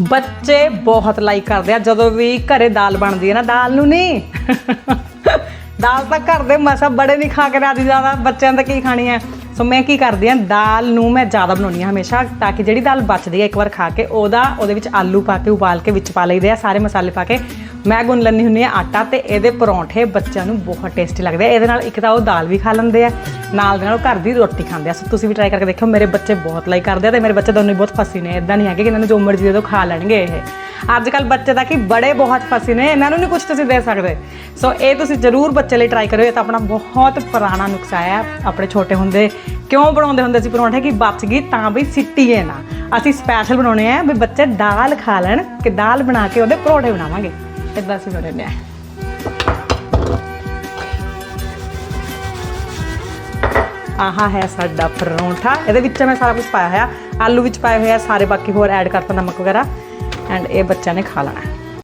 ਬੱਚੇ ਬਹੁਤ ਲਾਈਕ ਕਰਦੇ ਆ ਜਦੋਂ ਵੀ ਘਰੇ ਦਾਲ ਬਣਦੀ ਹੈ ਨਾ, ਦਾਲ ਨੂੰ ਨਹੀਂ ਦਾਲ ਤਾਂ ਘਰ ਦੇ ਮਸਾ ਬੜੇ ਨਹੀਂ ਖਾ ਕੇ ਰਾਜੀ, ਜ਼ਿਆਦਾ ਬੱਚਿਆਂ ਦਾ ਕੀ ਖਾਣੀ ਹੈ। ਸੋ ਮੈਂ ਕੀ ਕਰਦੀ ਹਾਂ, ਦਾਲ ਨੂੰ ਮੈਂ ਜ਼ਿਆਦਾ ਬਣਾਉਣੀ ਹਾਂ ਹਮੇਸ਼ਾ, ਤਾਂ ਕਿ ਜਿਹੜੀ ਦਾਲ ਬਚਦੀ ਹੈ ਇੱਕ ਵਾਰ ਖਾ ਕੇ ਉਹਦੇ ਵਿੱਚ ਆਲੂ ਪਾ ਕੇ ਉਬਾਲ ਕੇ ਵਿੱਚ ਪਾ ਲਈਦੇ ਆ, ਸਾਰੇ ਮਸਾਲੇ ਪਾ ਕੇ ਮੈਂ ਗੁੰਨ ਲੈਂਦੀ ਹੁੰਦੀ ਹਾਂ ਆਟਾ, ਤੇ ਇਹਦੇ ਪਰੌਂਠੇ ਬੱਚਿਆਂ ਨੂੰ ਬਹੁਤ ਟੇਸਟੀ ਲੱਗਦੇ ਆ। ਇਹਦੇ ਨਾਲ ਇੱਕ ਤਾਂ ਉਹ ਦਾਲ ਵੀ ਖਾ ਲੈਂਦੇ ਆ, ਨਾਲ ਦੇ ਨਾਲ ਘਰ ਦੀ ਰੋਟੀ ਖਾਂਦੇ ਆ। ਸੋ ਤੁਸੀਂ ਵੀ ਟਰਾਈ ਕਰਕੇ ਦੇਖਿਓ, ਮੇਰੇ ਬੱਚੇ ਬਹੁਤ ਲਾਈਕ ਕਰਦੇ ਆ, ਤੇ ਮੇਰੇ ਬੱਚੇ ਦੋਨੋਂ ਬਹੁਤ ਫਸੀ ਨੇ, ਇੱਦਾਂ ਨਹੀਂ ਹੈਗੇ ਕਿ ਇਹਨਾਂ ਨੂੰ ਜੋ ਮਰਜ਼ੀ ਦੇ ਦਿਓ ਖਾ ਲੈਣਗੇ। ਇਹ ਅੱਜ ਕੱਲ੍ਹ ਬੱਚੇ ਤਾਂ ਕਿ ਬੜੇ ਬਹੁਤ ਫਸੀ ਨੇ, ਇਹਨਾਂ ਨੂੰ ਨਹੀਂ ਕੁਛ ਤੁਸੀਂ ਦੇ ਸਕਦੇ। ਸੋ ਇਹ ਤੁਸੀਂ ਜ਼ਰੂਰ ਬੱਚੇ ਲਈ ਟਰਾਈ ਕਰਿਓ। ਇਹ ਤਾਂ ਆਪਣਾ ਬਹੁਤ ਪੁਰਾਣਾ ਨੁਸਖਾ ਹੈ, ਆਪਣੇ ਛੋਟੇ ਹੁੰਦੇ ਕਿਉਂ ਬਣਾਉਂਦੇ ਹੁੰਦੇ ਸੀ ਪਰੌਂਠੇ ਕਿ ਬਚ ਗਈ ਤਾਂ ਵੀ ਸਿੱਟੀਏ ਨਾ, ਅਸੀਂ ਸਪੈਸ਼ਲ ਬਣਾਉਣੇ ਆ ਵੀ ਬੱਚੇ ਦਾਲ ਖਾ ਲੈਣ, ਕਿ ਦਾਲ ਬਣਾ ਕੇ ਉਹਦੇ ਪਰੌਂਠੇ ਬਣਾਵਾਂਗੇ, ਇੱਦਾਂ ਅਸੀਂ ਬਣਾਉਂਦੇ ਹਾਂ। ਆਹ ਹੈ ਸਾਡਾ ਪਰੌਂਠਾ, ਇਹਦੇ ਵਿੱਚ ਮੈਂ ਸਾਰਾ ਕੁਝ ਪਾਇਆ ਹੋਇਆ, ਆਲੂ ਵਿੱਚ ਪਾਏ ਹੋਏ ਆ ਸਾਰੇ, ਬਾਕੀ ਹੋਰ ਐਡ ਕਰਤਾ ਨਮਕ ਵਗੈਰਾ, ਐਂਡ ਇਹ ਬੱਚਿਆਂ ਨੇ ਖਾ ਲੈਣਾ।